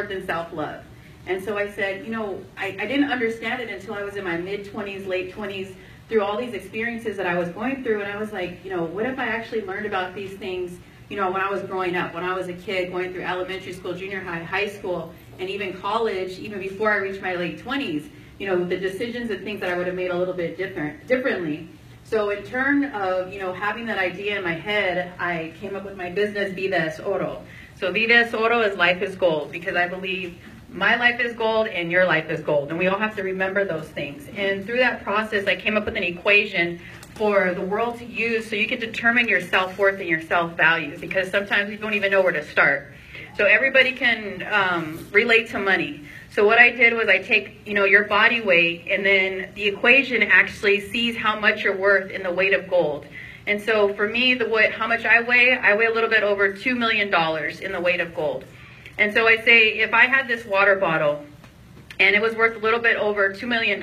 self-worth and self-love. And so I said, I didn't understand it until I was in my mid-20s, late 20s, through all these experiences that I was going through. And I was like, what if I actually learned about these things, when I was growing up, when I was a kid, going through elementary school, junior high, high school, and even college, even before I reached my late 20s, the decisions and things that I would have made a little bit differently. So in turn of, having that idea in my head, I came up with my business, Vida es Oro. So Vida es Oro is life is gold, because I believe my life is gold and your life is gold. And we all have to remember those things. And through that process, I came up with an equation for the world to use so you can determine your self-worth and your self-value, because sometimes we don't even know where to start. So everybody can relate to money. So what I did was I take, your body weight, and then the equation actually sees how much you're worth in the weight of gold. And so for me, how much I weigh a little bit over $2 million in the weight of gold. And so I say, if I had this water bottle and it was worth a little bit over $2 million,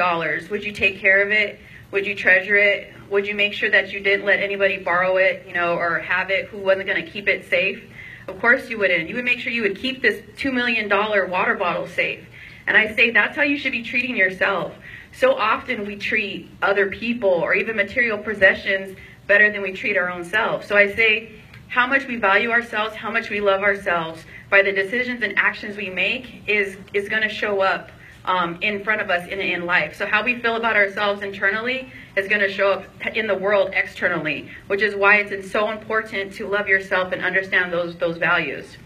would you take care of it? Would you treasure it? Would you make sure that you didn't let anybody borrow it, or have it who wasn't going to keep it safe? Of course you wouldn't. You would make sure you would keep this $2 million water bottle safe. And I say that's how you should be treating yourself. So often we treat other people or even material possessions better than we treat our own selves. So I say how much we value ourselves, how much we love ourselves by the decisions and actions we make is going to show up in front of us in life. So how we feel about ourselves internally is going to show up in the world externally, which is why it's so important to love yourself and understand those values.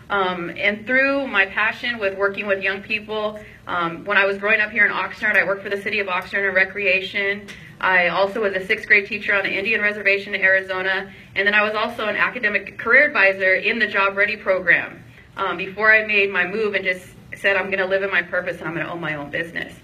And through my passion with working with young people, when I was growing up here in Oxnard, I worked for the city of Oxnard in recreation. I also was a 6th grade teacher on an Indian reservation in Arizona. And then I was also an academic career advisor in the Job Ready program before I made my move and just said, I'm going to live in my purpose and I'm going to own my own business.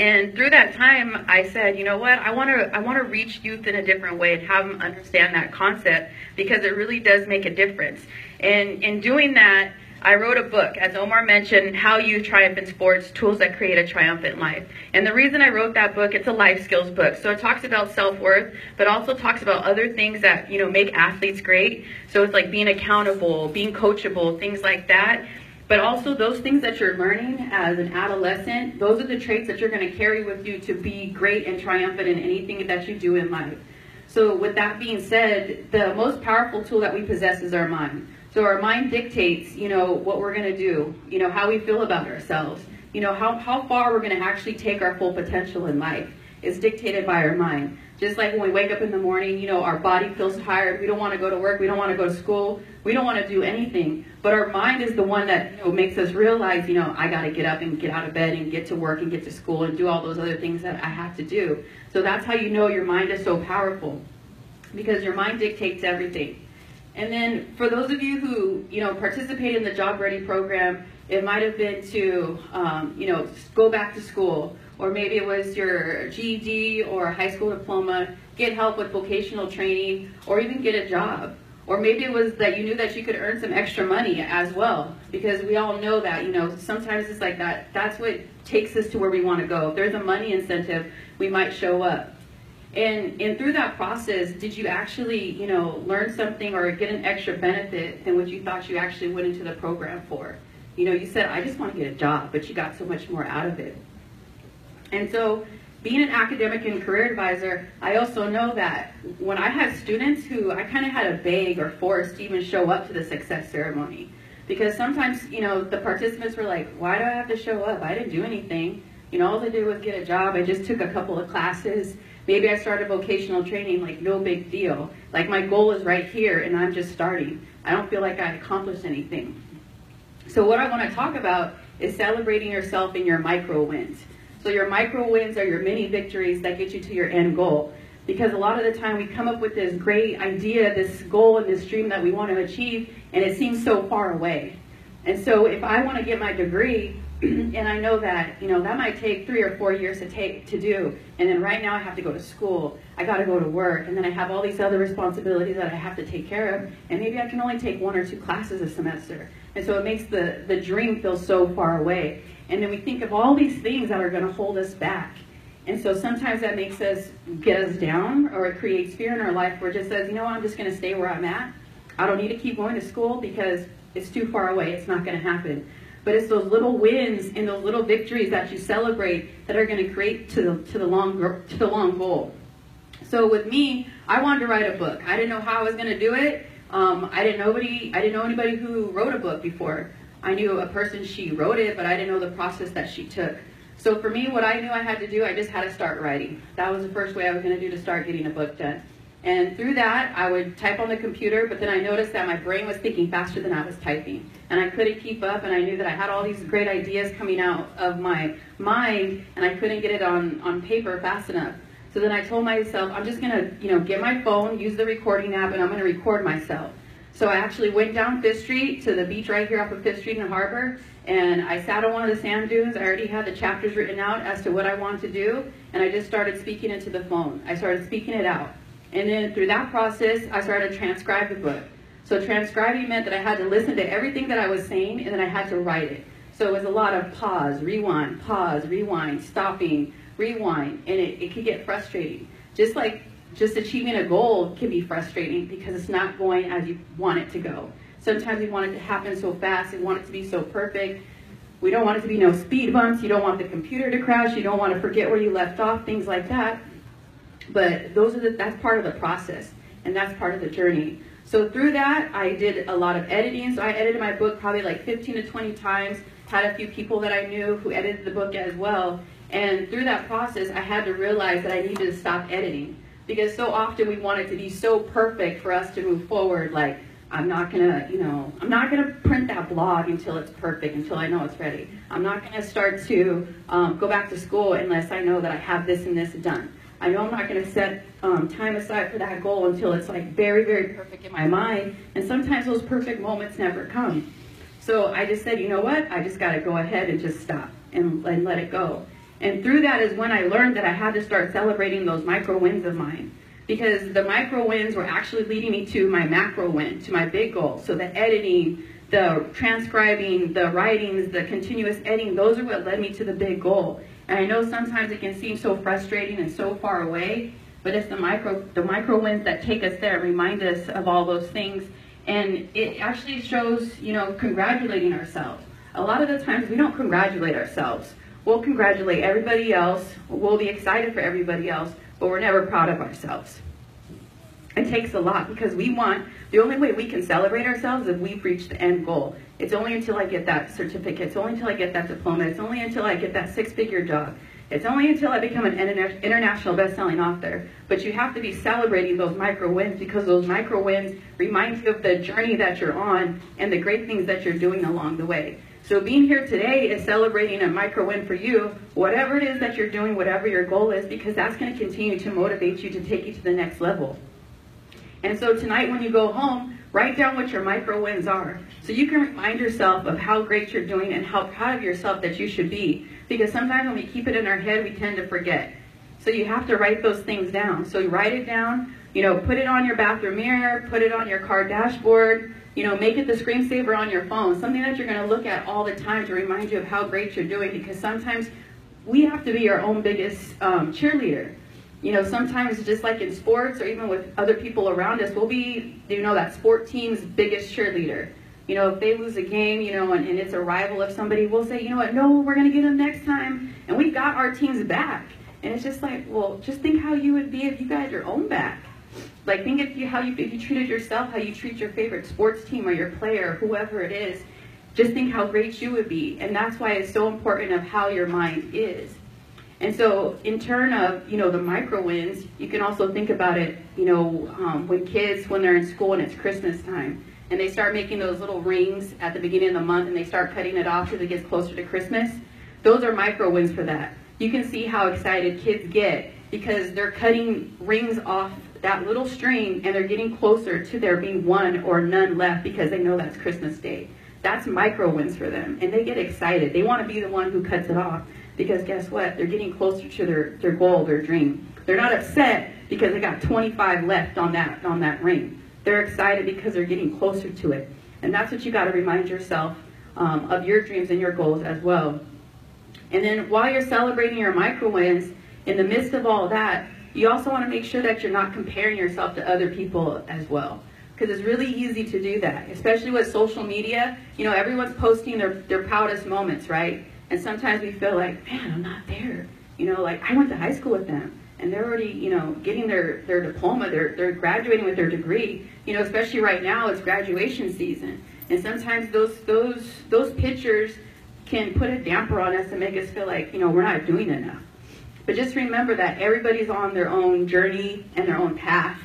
And through that time, I said, you know what, I want to reach youth in a different way and have them understand that concept, because it really does make a difference. And in doing that, I wrote a book, as Omar mentioned, How You Triumph in Sports, Tools That Create a Triumphant Life. And the reason I wrote that book, it's a life skills book. So it talks about self-worth, but also talks about other things that, make athletes great. So it's like being accountable, being coachable, things like that. But also those things that you're learning as an adolescent, those are the traits that you're going to carry with you to be great and triumphant in anything that you do in life. So with that being said, the most powerful tool that we possess is our mind. So our mind dictates, what we're going to do, how we feel about ourselves, how far we're going to actually take our full potential in life is dictated by our mind. Just like when we wake up in the morning, our body feels tired. We don't want to go to work. We don't want to go to school. We don't want to do anything. But our mind is the one that makes us realize, I got to get up and get out of bed and get to work and get to school and do all those other things that I have to do. So that's how your mind is so powerful, because your mind dictates everything. And then for those of you who, participate in the Job Ready program, it might have been to, go back to school, or maybe it was your GED or high school diploma, get help with vocational training, or even get a job. Or maybe it was that you knew that you could earn some extra money as well, because we all know that, sometimes it's like that. That's what takes us to where we want to go. If there's a money incentive, we might show up. And through that process, did you actually, learn something or get an extra benefit than what you thought you actually went into the program for? You said, I just want to get a job, but you got so much more out of it. And so being an academic and career advisor, I also know that when I had students who I kind of had to beg or force to even show up to the success ceremony, because sometimes, the participants were like, why do I have to show up? I didn't do anything. All I did was get a job. I just took a couple of classes. Maybe I started vocational training, like no big deal. Like my goal is right here and I'm just starting. I don't feel like I accomplished anything. So what I want to talk about is celebrating yourself in your micro wins. So your micro wins are your mini victories that get you to your end goal. Because a lot of the time we come up with this great idea, this goal and this dream that we want to achieve, and it seems so far away. And so if I want to get my degree, and I know that, that might take 3 or 4 years to do. And then right now I have to go to school. I got to go to work. And then I have all these other responsibilities that I have to take care of. And maybe I can only take 1 or 2 classes a semester. And so it makes the dream feel so far away. And then we think of all these things that are going to hold us back. And so sometimes that makes us get us down, or it creates fear in our life where it just says, I'm just going to stay where I'm at. I don't need to keep going to school because it's too far away. It's not going to happen. but it's those little wins and those little victories that you celebrate that are going to create to the long goal. So with me, I wanted to write a book. I didn't know how I was going to do it. I didn't know anybody who wrote a book before. I knew a person, she wrote it, but I didn't know the process that she took. So for me, what I knew I had to do, I just had to start writing. That was the first way I was going to do to start getting a book done. And through that, I would type on the computer, but then I noticed that my brain was thinking faster than I was typing. And I couldn't keep up, and I knew that I had all these great ideas coming out of my mind, and I couldn't get it on paper fast enough. So then I told myself, I'm just going to, get my phone, use the recording app, and I'm going to record myself. So I actually went down Fifth Street to the beach right here off of Fifth Street in the harbor, and I sat on one of the sand dunes. I already had the chapters written out as to what I wanted to do, and I just started speaking into the phone. I started speaking it out. And then through that process, I started to transcribe the book. So transcribing meant that I had to listen to everything that I was saying, and then I had to write it. So it was a lot of pause, rewind, stopping, rewind, and it could get frustrating. Just achieving a goal can be frustrating because it's not going as you want it to go. Sometimes we want it to happen so fast, we want it to be so perfect. We don't want it to be no speed bumps, you don't want the computer to crash, you don't want to forget where you left off, things like that. But that's part of the process, and that's part of the journey. So through that, I did a lot of editing. So I edited my book probably like 15 to 20 times, had a few people that I knew who edited the book as well. And through that process, I had to realize that I needed to stop editing. Because so often we want it to be so perfect for us to move forward. Like, I'm not gonna print that blog until it's perfect, until I know it's ready. I'm not gonna start to go back to school unless I know that I have this and this done. I know I'm not gonna set time aside for that goal until it's like very, very perfect in my mind. And sometimes those perfect moments never come. So I just said, you know what? I just gotta go ahead and just stop and let it go. And through that is when I learned that I had to start celebrating those micro wins of mine. Because the micro wins were actually leading me to my macro win, to my big goal. So the editing, the transcribing, the writings, the continuous editing, those are what led me to the big goal. And I know sometimes it can seem so frustrating and so far away, but it's the micro wins that take us there, remind us of all those things. And it actually shows, congratulating ourselves. A lot of the times we don't congratulate ourselves. We'll congratulate everybody else, we'll be excited for everybody else, but we're never proud of ourselves. It takes a lot because the only way we can celebrate ourselves is if we've reached the end goal. It's only until I get that certificate, it's only until I get that diploma, it's only until I get that 6-figure job. It's only until I become an international best-selling author. But you have to be celebrating those micro wins because those micro wins remind you of the journey that you're on and the great things that you're doing along the way. So being here today is celebrating a micro win for you, whatever it is that you're doing, whatever your goal is, because that's going to continue to motivate you to take you to the next level. And so tonight when you go home, write down what your micro wins are. So you can remind yourself of how great you're doing and how proud of yourself that you should be. Because sometimes when we keep it in our head, we tend to forget. So you have to write those things down. So you write it down, put it on your bathroom mirror, put it on your car dashboard, make it the screensaver on your phone, something that you're going to look at all the time to remind you of how great you're doing, because sometimes we have to be our own biggest cheerleader. Sometimes just like in sports or even with other people around us, we'll be, that sport team's biggest cheerleader. If they lose a game, and it's a rival of somebody, we'll say, you know what, no, we're going to get them next time. And we've got our team's back. And it's just like, well, just think how you would be if you got your own back. Like, think if you treated yourself, how you treat your favorite sports team or your player, whoever it is. Just think how great you would be. And that's why it's so important of how your mind is. And so in turn of, the micro wins, you can also think about it, when kids, when they're in school and it's Christmas time, and they start making those little rings at the beginning of the month and they start cutting it off as it gets closer to Christmas. Those are micro wins for that. You can see how excited kids get because they're cutting rings off that little string and they're getting closer to there being one or none left because they know that's Christmas Day. That's micro wins for them, and they get excited. They want to be the one who cuts it off because guess what? They're getting closer to their goal, their dream. They're not upset because they got 25 left on that ring. They're excited because they're getting closer to it. And that's what you got to remind yourself of your dreams and your goals as well. And then while you're celebrating your micro wins, in the midst of all that, you also want to make sure that you're not comparing yourself to other people as well. because it's really easy to do that, especially with social media. You know, everyone's posting their proudest moments, right? And sometimes we feel like, man, I'm not there. You know, like I went to high school with them, and they're already, you know, getting their diploma, they're graduating with their degree. You know, especially right now, it's graduation season. And sometimes those pictures can put a damper on us and make us feel like, you know, we're not doing enough. But just remember that everybody's on their own journey and their own path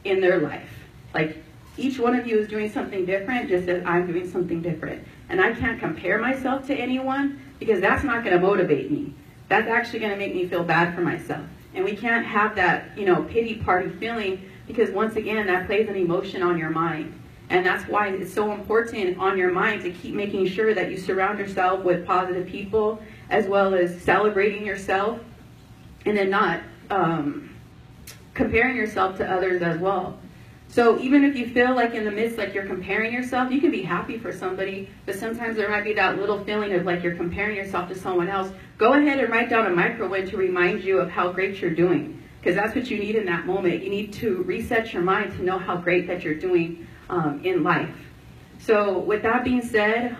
in their life. Like, each one of you is doing something different, just as I'm doing something different. And I can't compare myself to anyone, because that's not going to motivate me. That's actually going to make me feel bad for myself. And we can't have that, you know, pity party feeling, because once again, that plays an emotion on your mind. And that's why it's so important on your mind to keep making sure that you surround yourself with positive people, as well as celebrating yourself, and then not comparing yourself to others as well. So even if you feel like in the midst, like you're comparing yourself, you can be happy for somebody, but sometimes there might be that little feeling of like you're comparing yourself to someone else. Go ahead and write down a micro win to remind you of how great you're doing, because that's what you need in that moment. You need to reset your mind to know how great that you're doing in life. So with that being said,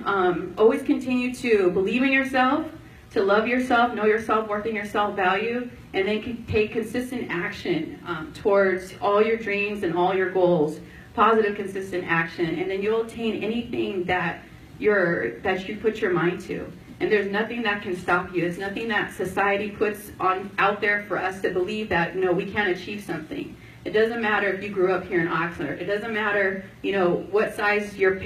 always continue to believe in yourself, to love yourself, know your self-worth and your self-value, and then take consistent action towards all your dreams and all your goals. Positive, consistent action, and then you'll attain anything that you put your mind to. And there's nothing that can stop you. There's nothing that society puts out there for us to believe that, you know, we can't achieve something. It doesn't matter if you grew up here in Oxnard. It doesn't matter, you know, what size your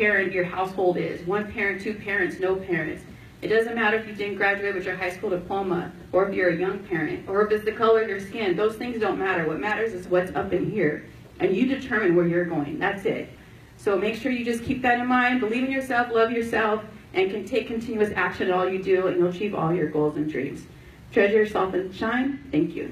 household is. One parent, two parents, no parents. It doesn't matter if you didn't graduate with your high school diploma, or if you're a young parent, or if it's the color of your skin. Those things don't matter. What matters is what's up in here. And you determine where you're going. That's it. So make sure you just keep that in mind. Believe in yourself, love yourself, and can take continuous action in all you do, and you'll achieve all your goals and dreams. Treasure yourself and shine. Thank you.